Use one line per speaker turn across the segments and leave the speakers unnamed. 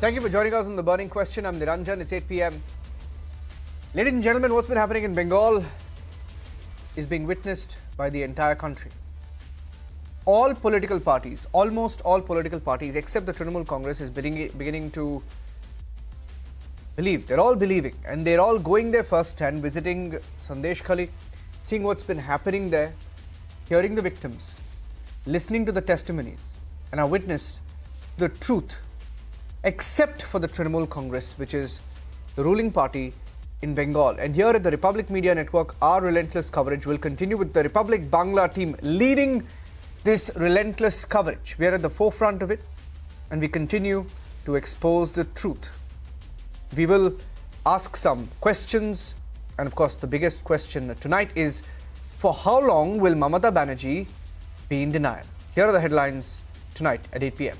Thank you for joining us on The Burning Question. I'm Niranjan. It's 8 p.m. Ladies and gentlemen, what's been happening in Bengal is being witnessed by the entire country. All political parties, almost all political parties except the Trinamool Congress is beginning to believe. They're all believing and they're all going there first hand, visiting Sandeshkhali, seeing what's been happening there, hearing the victims, listening to the testimonies, and are witness the truth, except for the Trinamool Congress, which is the ruling party in Bengal. And here at the Republic Media Network, our relentless coverage will continue with the Republic Bangla team leading this relentless coverage. We are at the forefront of it and we continue to expose the truth. We will ask some questions, and of course the biggest question tonight is, for how long will Mamata Banerjee be in denial? Here are the headlines tonight at 8 p.m.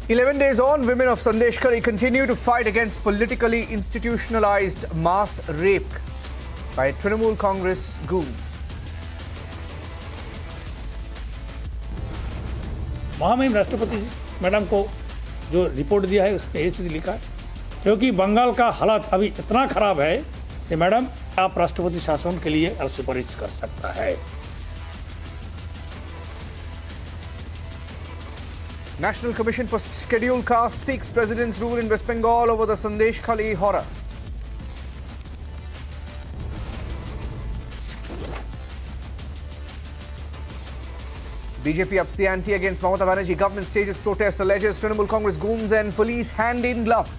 "11 days on, women of Sandeshkhali continue to fight against politically institutionalized mass rape by Trinamool Congress goons."
महामहिम राष्ट्रपति madam को जो report दिया है उसमें ये चीज़ लिखा है, क्योंकि बंगाल का हालात अभी इतना खराब है कि मैडम आप राष्ट्रपति शासन के लिए सुपारिश कर सकता है।
National Commission for Scheduled Castes seeks President's rule in West Bengal over the Sandeshkhali horror. BJP ups the ante against Mamata Banerjee. Government stages protest, alleges Trinamool Congress goons and police hand in glove.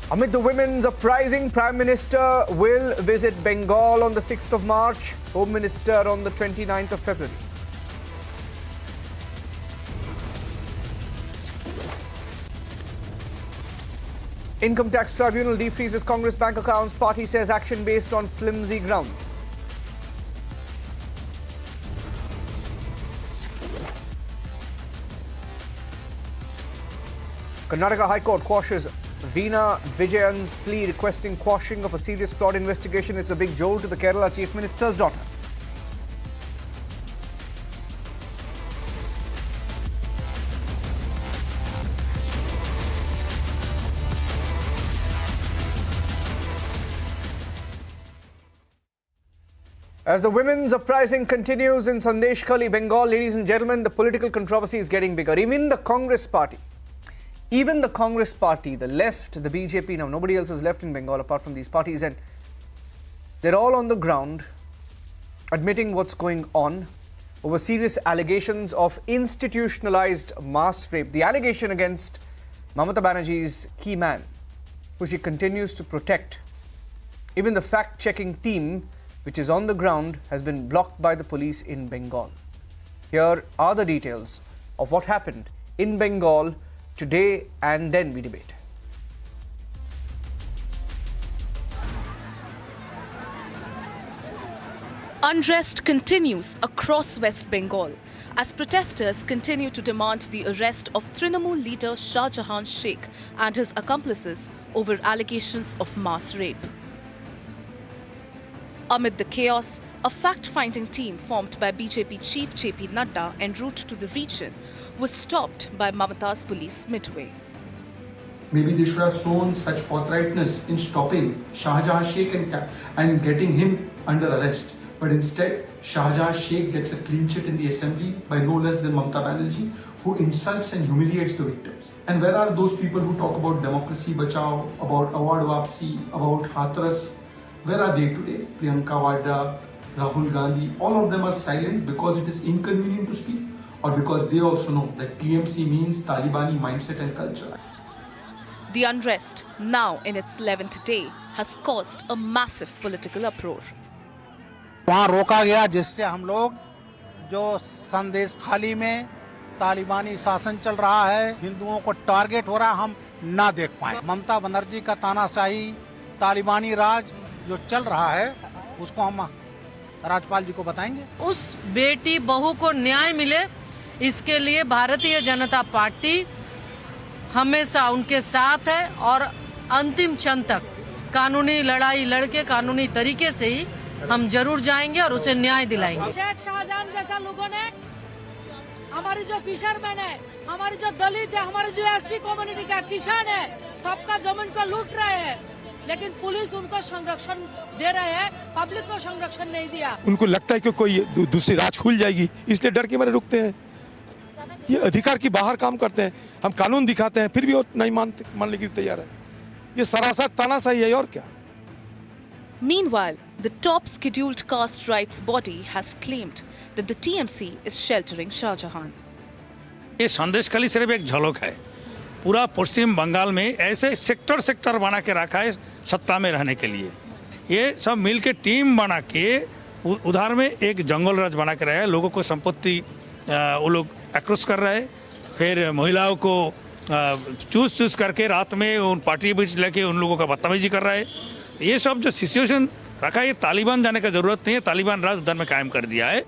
Amid the women's uprising, Prime Minister will visit Bengal on the 6th of March, Home Minister on the 29th of February. Income Tax Tribunal defreezes Congress bank accounts. Party says action based on flimsy grounds. Karnataka High Court quashes Veena Vijayan's plea requesting quashing of a serious fraud investigation. It's a big jolt to the Kerala Chief Minister's daughter. As the women's uprising continues in Sandeshkhali, Bengal, ladies and gentlemen, the political controversy is getting bigger. Even the Congress party, the left, the BJP, now nobody else is left in Bengal apart from these parties, and they're all on the ground admitting what's going on over serious allegations of institutionalized mass rape. The allegation against Mamata Banerjee's key man, who she continues to protect. Even the fact-checking team, which is on the ground, has been blocked by the police in Bengal. Here are the details of what happened in Bengal today, and then we debate.
Unrest continues across West Bengal as protesters continue to demand the arrest of Trinamool leader Shah Jahan Sheikh and his accomplices over allegations of mass rape. Amid the chaos, a fact-finding team formed by BJP Chief JP Nadda en route to the region was stopped by Mamata's police midway.
Maybe they should have shown such forthrightness in stopping Shah Jahan Sheikh and getting him under arrest. But instead, Shah Jahan Sheikh gets a clean chit in the assembly by no less than Mamata Banerjee, who insults and humiliates the victims. And where are those people who talk about democracy bachao, about award wapsi, about Hathras? Where are they today? Priyanka Vadda, Rahul Gandhi, all of them are silent because it is inconvenient to speak, or because they also know that TMC means Talibani mindset and culture.
The unrest, now in its 11th day, has caused a massive political uproar.
वहाँ रोका गया जिससे हम लोग जो संदेशखाली में तालिबानी शासन चल रहा है, हिंदुओं को टारगेट हो रहा है, हम ना देख पाए। ममता बनर्जी का तानाशाही तालिबानी राज जो चल रहा है उसको हम राज्यपाल जी को बताएंगे।
उस बेटी बहू को न्याय मिले, इसके लिए भारतीय जनता पार्टी हमेशा उनके साथ है और अंतिम क्षण तक कानूनी लड़ाई लड़के कानूनी तरीके से ही हम जरूर जाएंगे और उसे न्याय दिलाएंगे।
शेख शाहजहां जैसा लोगों ने हमारी जो फिशरमैन है, हमारी जो दलित है, हमारी जो एससी कम्युनिटी का किसान है, सबका जमीन को लूट रहे हैं, लेकिन पुलिस उनको संरक्षण दे रहे हैं, पब्लिक को संरक्षण नहीं दिया।
उनको लगता है कि कोई दूसरी राज खुल जाएगी, इसलिए डर के मारे रुकते हैं। ये अधिकार की बाहर काम करते हैं। हम कानून दिखाते हैं फिर भी वो नहीं मानने के लिए तैयार है। ये सरासर तानाशाही है और क्या।
Meanwhile, the top scheduled caste rights body has claimed that the TMC is sheltering Shah Jahan.
ये संदेशखाली सिर्फ एक झलक है। पूरा पश्चिम बंगाल में ऐसे सेक्टर बना के रखा है सत्ता में रहने के लिए। ये सब मिल के टीम बना के उधर में एक जंगल राज बना के रहे हैं। लोगों को संपत्ति वो लोग एक्रोश कर रहे हैं, फिर महिलाओं को चूस करके रात में उन पार्टी बीच लेके उन लोगों का बदतमीजी कर रहे हैं। ये सब जो सिचुएशन रखा है, ये तालिबान जाने का जरूरत नहीं है। तालिबान राज उधर में कायम कर दिया है।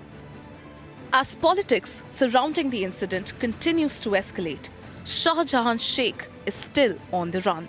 As politics surrounding the incident continues to escalate, Shah Jahan Sheikh is still on the run.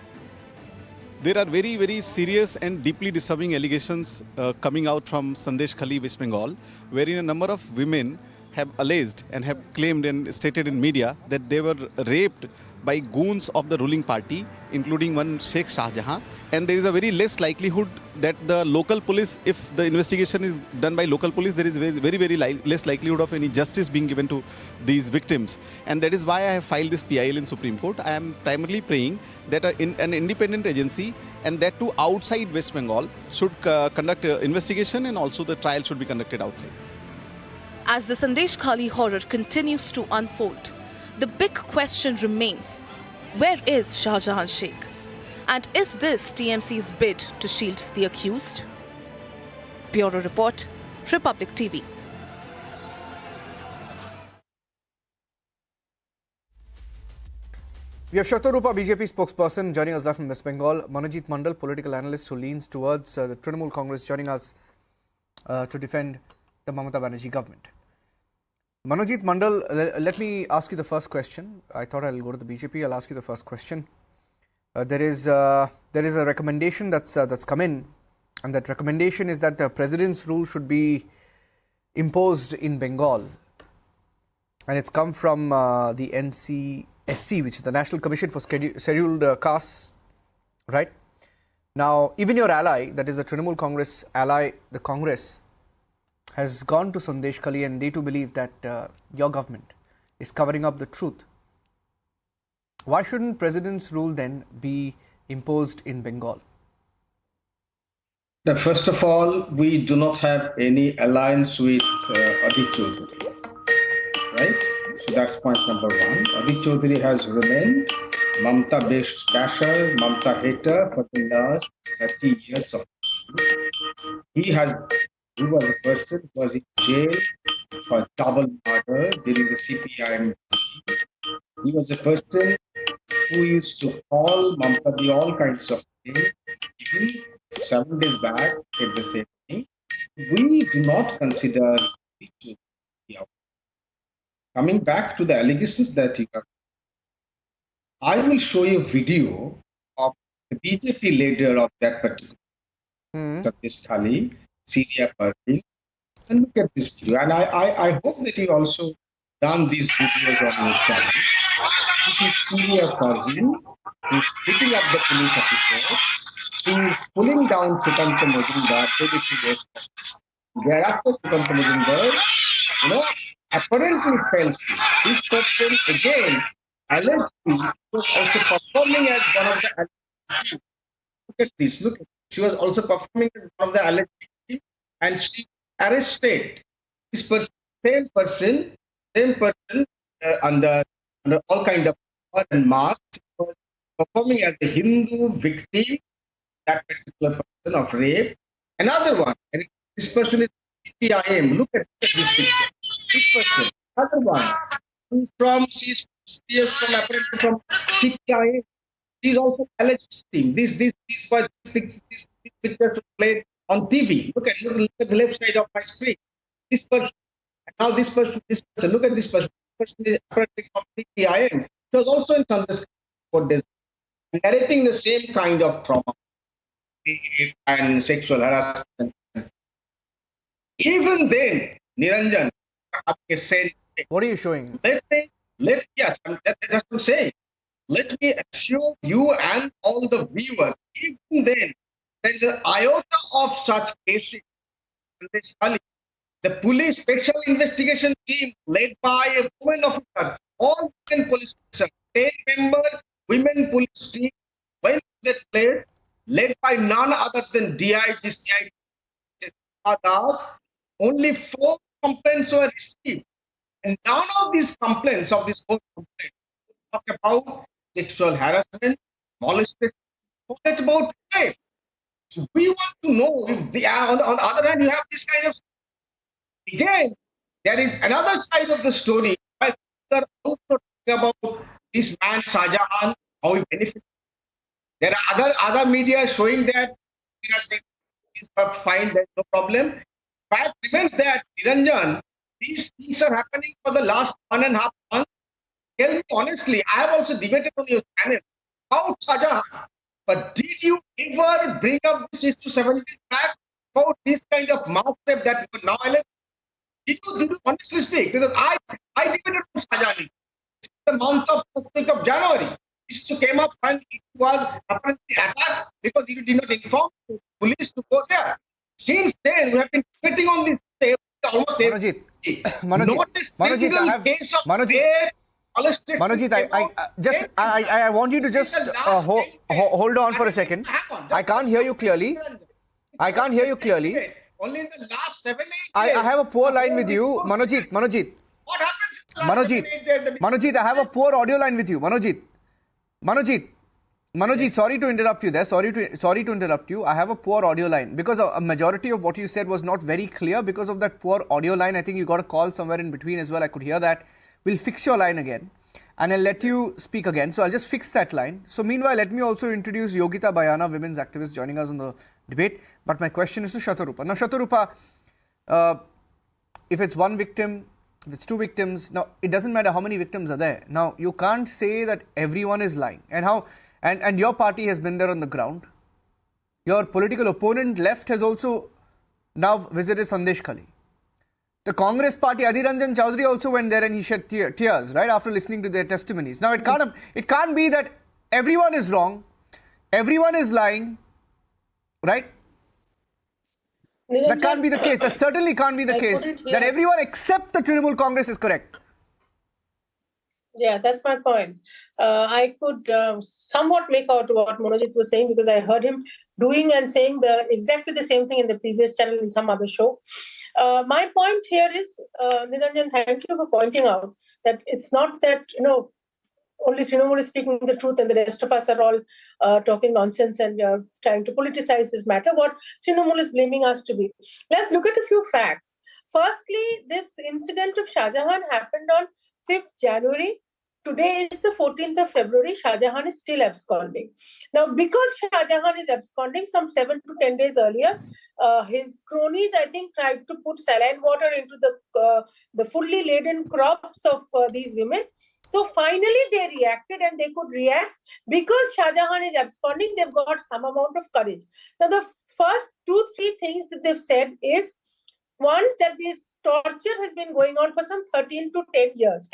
There are very, very serious and deeply disturbing allegations coming out from Sandeshkhali, West Bengal, wherein a number of women have alleged and have claimed and stated in media that they were raped by goons of the ruling party, including one Sheikh Shah Jahan. And there is a very less likelihood that the local police, if the investigation is done by local police, there is very less likelihood of any justice being given to these victims. And that is why I have filed this PIL in Supreme Court. I am primarily praying that an independent agency, and that too outside West Bengal, should conduct investigation, and also the trial should be conducted outside.
As the Sandeshkhali horror continues to unfold, the big question remains, where is Shah Jahan Sheikh? And is this TMC's bid to shield the accused? Bureau Report, Republic TV.
We have Shatorupa, BJP spokesperson, joining us live from West Bengal. Manojit Mandal, political analyst who leans towards the Trinamool Congress, joining us to defend the Mamata Banerjee government. Manojit Mandal, let me ask you the first question. I thought I'll go to the BJP. I'll ask you the first question. There is a recommendation that's come in, and that recommendation is that the president's rule should be imposed in Bengal, and it's come from the NCSC, which is the National Commission for Scheduled Castes, right? Now, even your ally, that is the Trinamool Congress ally, the Congress, has gone to Sandeshkhali, and they too believe that your government is covering up the truth. Why shouldn't president's rule then be imposed in Bengal?
Now, first of all, we do not have any alliance with Adit Chaudhary, right? So that's point number one. Adit Chaudhary has remained Mamata basher, Mamata hater for the last 30 years of He was a person who was in jail for double murder during the CPIM. He was a person who used to call Mamata all kinds of things. Even 7 days back, said the same thing. We do not consider it to be out. Coming back to the allegations that you have, I will show you a video of the BJP leader of that particular Sandeshkhali, Syria Party, and look at this video. And I hope that you also done these videos on your channel. This is Syria Party, who's beating up the police officer. She is pulling down Sukanta Majumdar, 22 years old. Thereafter, Sukanta Majumdar, apparently fell sick. This person, again, allegedly was also performing as one of the alleged. Look at this. Look, she was also performing as one of the alleged, and she arrested. This person, same person, under all kind of and mask, was performing as a Hindu victim, that particular person of rape. Another one, and this person is CPIM. Look at this picture. This person, another one, she's apparently from CPIM. She's also alleged victim. This picture played on TV. Look at the left side of my screen. This person, and now this person. Look at this person. This person is apparently from CPIM. She was also in Sandeshkhali. for this, narrating the same kind of trauma and sexual harassment. Even then, Niranjan, आपके said,
What are you showing?
yes, that's what I'm saying. Let me assure you and all the viewers, even then, there is an iota of such cases. The police special investigation team led by a woman officer, all women police officers, 10-member women police team went to that place, led by none other than DIG CID. Only 4 complaints were received. And none of these complaints, of these 4 complaints, talk about sexual harassment, molestation, forget about rape. So we want to know if they are, on the other hand, you have this kind of. Again, there is another side of the story. Right? We are also talking about this man Shahjahan, how he benefited. There are other media showing that we are saying is fine, there's no problem. Fact remains that Niranjan, these things are happening for the last 1.5 months. Tell me honestly, I have also debated on your channel about Shahjahan. But did you ever bring up this issue 7 days back about this kind of mouse step that you are now alleged? Did you honestly speak? Because I debated on Shahjahan. The month of 1st of January. This issue came up and it was apparently attacked because you did not inform the police to go there. Since then, we have been debating on this almost every day. Not a single case of rape, molestation.
Manojit, I want you to just hold on for a second. I can't hear you clearly. I can't hear you clearly.
Only in the last 7-8 years.
I have a poor line with you, Manojit.
What happens in the last 7-8 years?
Manojit, I have a poor audio line with you. Manojit, sorry to interrupt you there. Sorry to interrupt you. I have a poor audio line because a majority of what you said was not very clear because of that poor audio line. I think you got a call somewhere in between as well. I could hear that. We'll fix your line again and I'll let you speak again. So I'll just fix that line. So meanwhile, let me also introduce Yogita Bayana, women's activist joining us on the debate. But my question is to Shatarupa. Now, Shatarupa, if it's one victim, if it's 2 victims, now it doesn't matter how many victims are there. Now, you can't say that everyone is lying. And your party has been there on the ground. Your political opponent left has also now visited Sandeshkhali. The Congress party, Adhir Ranjan Chaudhary also went there and he shed tears, right, after listening to their testimonies. Now, it can't be that everyone is wrong, everyone is lying, right? That can't be the case. That certainly can't be the case. That everyone except the Trinamool Congress is correct.
Yeah, that's my point. I could somewhat make out what Manojit was saying because I heard him doing and saying exactly the same thing in the previous channel in some other show. My point here is, Niranjan, thank you for pointing out that it's not that, only Trinamool is speaking the truth and the rest of us are all talking nonsense and trying to politicize this matter. What Trinamool is blaming us to be. Let's look at a few facts. Firstly, this incident of Shahjahan happened on 5th January. Today is the 14th of February. Shahjahan is still absconding. Now, because Shahjahan is absconding, some 7 to 10 days earlier, his cronies, I think, tried to put saline water into the fully laden crops of these women. So finally, they reacted and they could react. Because Shahjahan is absconding, they've got some amount of courage. Now, the first 2-3 things that they've said is, one, that this torture has been going on for some 10 or 13 years.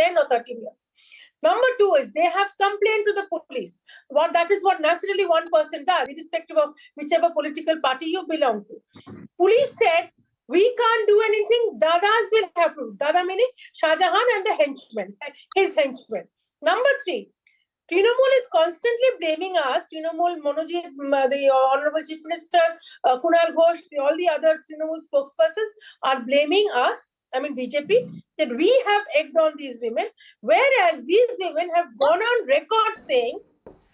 Number 2 is they have complained to the police. That is what naturally one person does, irrespective of whichever political party you belong to. Police said, we can't do anything, Dadas will have to. Dada meaning Shahjahan and the henchmen, his henchmen. Number 3, Trinamool is constantly blaming us, Trinamool, Manojit, the Honorable Chief Minister, Kunal Ghosh, all the other Trinamool spokespersons are blaming us, BJP, that we have egged on these women, whereas these women have gone on record saying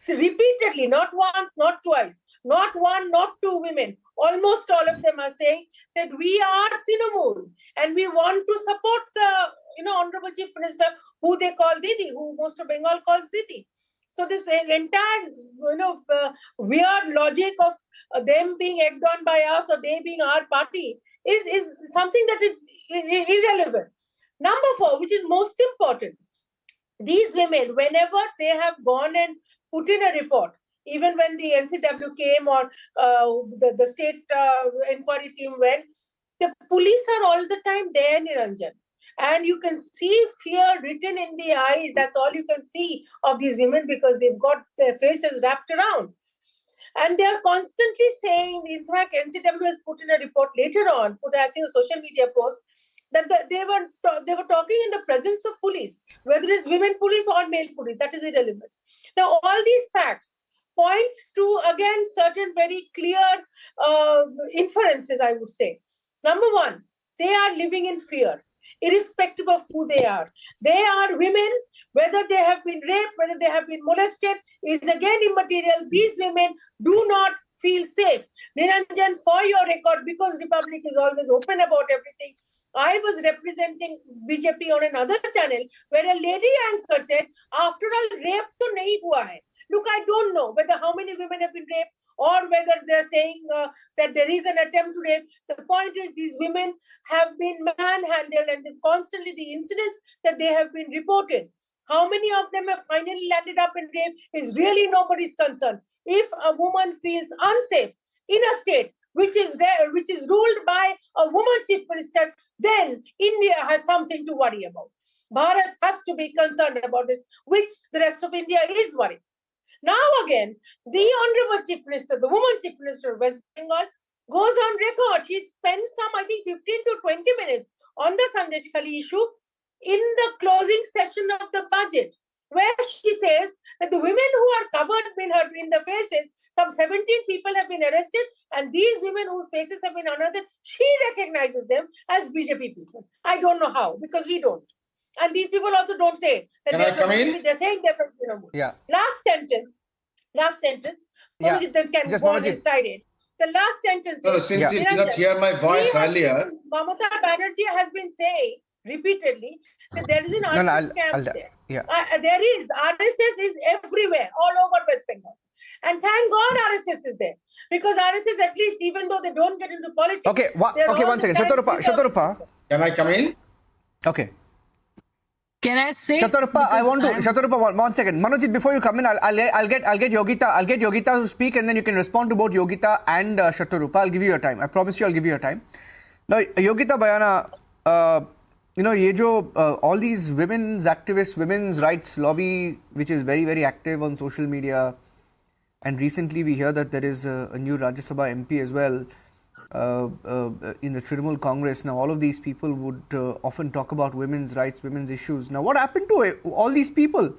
repeatedly, not once, not twice, not 1, not 2 women, almost all of them are saying that we are Trinamool and we want to support the Honorable Chief Minister, who they call Didi, who most of Bengal calls Didi. So this entire weird logic of them being egged on by us or they being our party is something that is irrelevant. Number 4, which is most important, these women, whenever they have gone and put in a report. Even when the NCW came or the state inquiry team went, the police are all the time there, Niranjan. And you can see fear written in the eyes. That's all you can see of these women because they've got their faces wrapped around. And they are constantly saying, in fact, NCW has put in a report later on, I think a social media post, that they were talking in the presence of police, whether it's women police or male police, that is irrelevant. Now, all these facts point to, again, certain very clear inferences, I would say. Number one, they are living in fear, irrespective of who they are. They are women, whether they have been raped, whether they have been molested, is again immaterial. These women do not feel safe. Niranjan, for your record, because Republic is always open about everything, I was representing BJP on another channel where a lady anchor said, after all, rape to nahi hua hai. Look, I don't know whether how many women have been raped or whether they're saying that there is an attempt to rape. The point is these women have been manhandled and constantly the incidents that they have been reported. How many of them have finally landed up in rape is really nobody's concern. If a woman feels unsafe in a state which is ruled by a woman chief minister, then India has something to worry about. Bharat has to be concerned about this, which the rest of India is worried. Now again, the Honorable Chief Minister, the woman Chief Minister of West Bengal, goes on record. She spent some, I think, 15 to 20 minutes on the Sandeshkhali issue in the closing session of the budget, where she says that the women who are covered in the faces, some 17 people have been arrested, and these women whose faces have been unearthed, she recognizes them as BJP people. I don't know how, because we don't. And these people also don't say that they're from BJP. They're saying they're from Trinamool.
Yeah.
Last sentence.
Yeah.
Then can
Just
go on his tied. The last sentence.
No, since you did not hear my voice earlier.
Mamata Banerjee has been saying repeatedly that there is an RSS camp there.
Yeah.
There is. RSS is everywhere, all over West Bengal. And thank God RSS is there. Because RSS, at least, even though they don't get into politics.
Okay, one second. Shatarupa.
Can I come in?
Okay.
Can I say?
Shatarupa, I want to. Shatarupa, one second. Manojit, before you come in, I'll get Yogita. I'll get Yogita to speak, and then you can respond to both Yogita and Shatarupa. I'll give you your time. I promise you, I'll give you your time. Now, Yogita Bayana, ये जो all these women's activists, women's rights lobby, which is very, very active on social media, and recently we hear that there is a new Rajya Sabha MP as well in the Trinamool Congress. Now, all of these people would often talk about women's rights, women's issues. Now, what happened to all these people?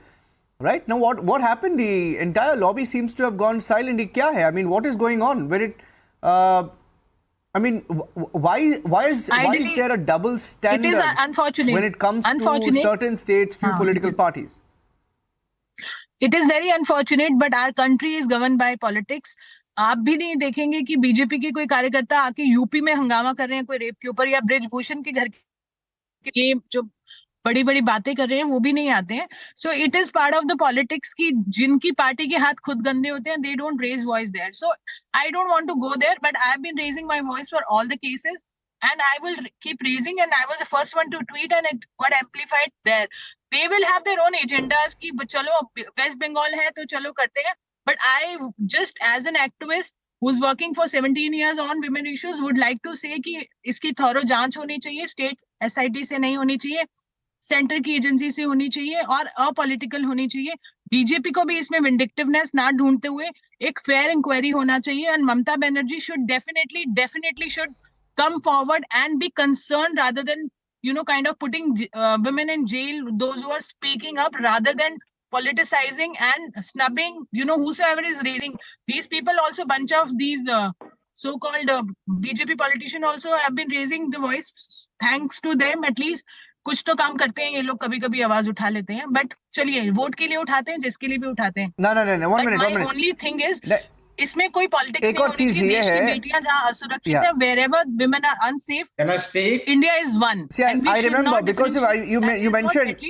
Right? Now, what happened? The entire lobby seems to have gone silent. Kya hai? I mean, what is going on? Why is there a double standard when it comes to certain states, few political parties?
It is very unfortunate, but our country is governed by politics. आप भी नहीं देखेंगे कि BJP के कोई कार्यकर्ता आके UP में हंगामा कर रहे हैं कोई रेप के ऊपर या ब्रिजभूषण के घर के जो बड़ी बड़ी बातें कर रहे हैं वो भी नहीं आते हैं. So it is part of the politics की जिनकी पार्टी के हाथ खुद गंदे होते हैं they don't raise voice there. So I don't want to go there, but I have been raising my voice for all the cases and I will keep raising, and I was the first one to tweet and it got amplified there. They will have their own agendas कि चलो West Bengal है तो चलो करते हैं. But I just as an activist who's working for 17 years on women issues would like to say कि इसकी thorough जांच होनी चाहिए, स्टेट SIT से नहीं होनी चाहिए, सेंटर की एजेंसी से होनी चाहिए और अपॉलिटिकल होनी चाहिए. बीजेपी को भी इसमें विंडिक्टिवनेस ना ढूंढते हुए एक फेयर इंक्वायरी होना चाहिए. And Mamata Banerjee should definitely should come forward and be concerned rather than kind of putting women in jail, those who are speaking up, rather than politicizing and snubbing whosoever is raising. These people also, bunch of these so-called BJP politicians also have been raising the voice. Thanks to them, at least कुछ तो काम करते हैं ये लोग, कभी कभी आवाज उठा लेते हैं. बट चलिए, वोट के लिए उठाते हैं, जिसके लिए भी उठाते हैं.
No, 1 minute.
Only thing is इसमें कोई पॉलिटिक्स
एक और चीज ये है,
बेटियां जहां असुरक्षित है, wherever women are unsafe,
can I speak?
India is one.
See, I remember because you mentioned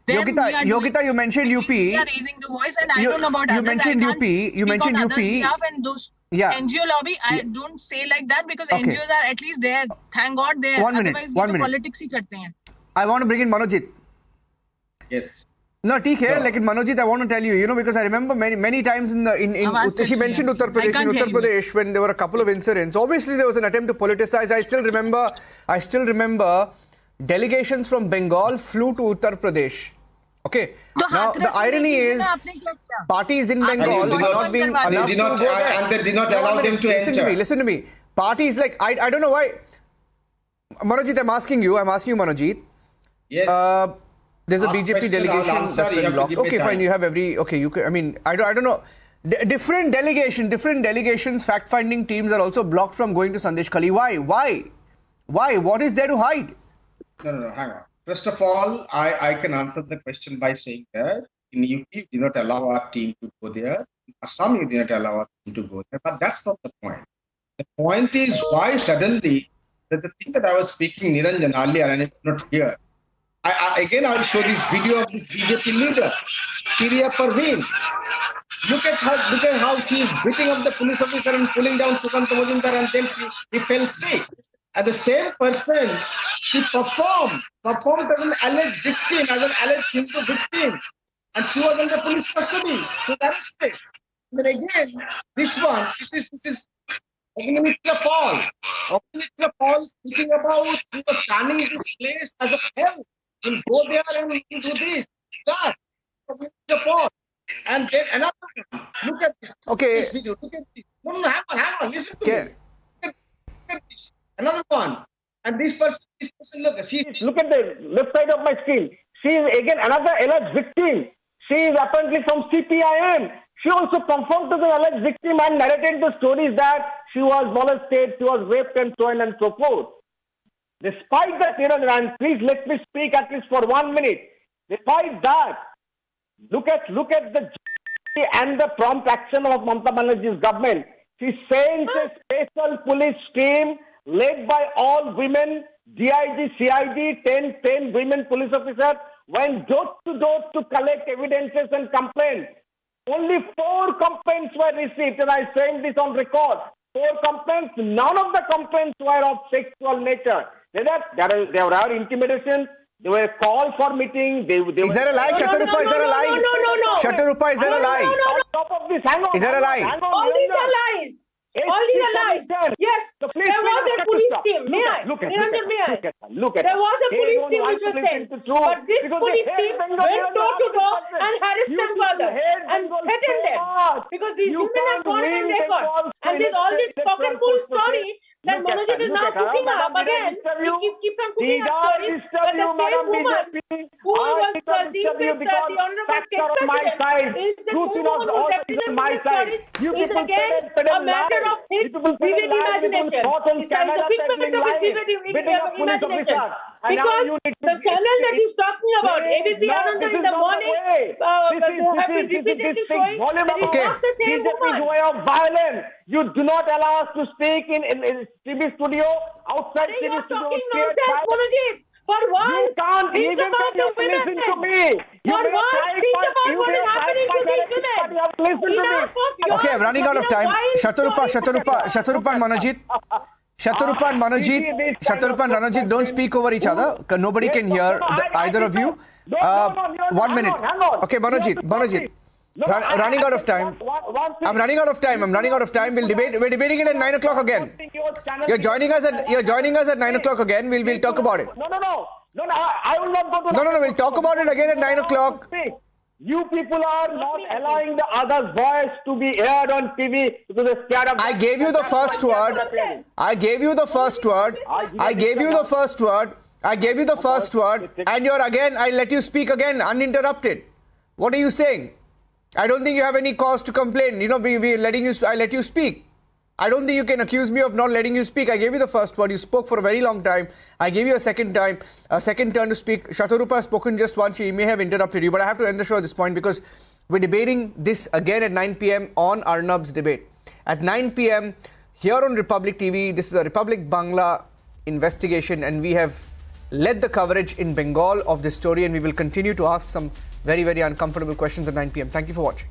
Yogita, you mentioned UP.
We are raising the voice, and I don't know about
you mentioned UP. You mentioned UP.
And those NGO lobby, I don't say like that because NGOs are at least there. Thank God they are. Otherwise,
One minute.
Politics ही करते हैं.
I want to bring in Manojit.
Yes.
No, ठीक है, लेकिन Manojit, I want to tell you, because I remember many times she mentioned Uttar Pradesh, when there were a couple of incidents. Obviously, there was an attempt to politicize. I still remember delegations from Bengal flew to Uttar Pradesh. Okay. Now the irony is, parties in Bengal are not being allowed to go there,
and they did not allow them to enter.
Listen to me. Parties like I don't know why. Manojit, I'm asking you, Manojit.
Yes.
There's a
Ask
BJP
question,
delegation
I'll answer,
that's
you
been
have to
blocked.
give me
Okay, fine.
time.
You have I don't know. Different delegations, fact-finding teams are also blocked from going to Sandeshkhali. Why? What is there to hide?
No, hang on. First of all, I can answer the question by saying that in UP, you did not allow our team to go there. In Assam, you did not allow our team to go there. But that's not the point. The point is why suddenly, the thing that I was speaking, Niranjan, earlier, and it's not here. I'll show this video of this BJP leader, Shiriya Parveen. Look at how she is beating up the police officer and pulling down Sukanta Majumdar, and then he fell sick. And the same person, she performed as an alleged victim, as an alleged Hindu victim, and she was under police custody. She was arrested. Then again, this is Agnimitra Paul. Agnimitra Paul speaking about we were planning this place as a hell. We'll go there and we'll do this, that. Agnimitra Paul. And then another one. Look at this.
Okay.
This video. Look at this. No, hang on. Listen to me. Look at this. Another one. And this person look at the left side of my screen. She is again another alleged victim. She is apparently from CPIM. She also confirmed to the alleged victim and narrated the stories that she was molested, she was raped, and so on and so forth. Despite that, and please let me speak at least for 1 minute. Despite that, look at the and the prompt action of Mamata Banerjee's government. She sent a special police team led by all women, DIG, CID, 10 women police officers, went door to door to collect evidences and complaints. Only 4 complaints were received, and I saying this on record. 4 complaints, none of the complaints were of sexual nature. There were intimidation, there were calls for meeting.
Is there a lie, Shatarupa? Is there a lie?
No.
Shatarupa, is there a lie?
On top of this, hang on.
Is there a lie?
All these are lies. All these are lies. Yes, there was a police team. May I? Niranjan, may I? There was a police team which was sent. But this police team went door to door and harassed them further and threatened them. Because these women have gone in record. And there's all this cock and bull story that Manojit is now cooking up again. He keeps on cooking up stories. But the same woman who was seen with the Honorable State President is the same woman who's representing the stories. Is again a matter of his vivid imagination. He's a figment of his vivid imagination. Because the channel that he's talking about, ABP Ananda in the morning, have been repeatedly showing that it's not the same woman.
Way of violence. You do not allow us to speak in TV studio, outside TV
You're
studio.
talking nonsense, Manojit. For once, think about the women. For once, think about what is happening to these women. Enough of your...
Okay, I'm running out of time. Shatarupa and Manojit, don't speak over each other. Nobody can hear either of you. 1 minute. Okay, Banerjee. Running out of time. I'm running out of time. We're debating it at 9 o'clock again. You're joining us at 9 o'clock again. We'll talk about it.
No, I will not go to...
No, we'll talk about it again at 9 o'clock.
You people are not allowing the other's voice to be heard on TV because they're scared of...
I gave you the first word. And you're again, I let you speak again, uninterrupted. What are you saying? I don't think you have any cause to complain. I let you speak. I don't think you can accuse me of not letting you speak. I gave you the first word. You spoke for a very long time. I gave you a second turn to speak. Shatarupa has spoken just once. She may have interrupted you, but I have to end the show at this point because we're debating this again at 9 p.m. on Arnab's debate. At 9 p.m. here on Republic TV, this is a Republic Bangla investigation, and we have led the coverage in Bengal of this story, and we will continue to ask some very, very uncomfortable questions at 9 p.m. Thank you for watching.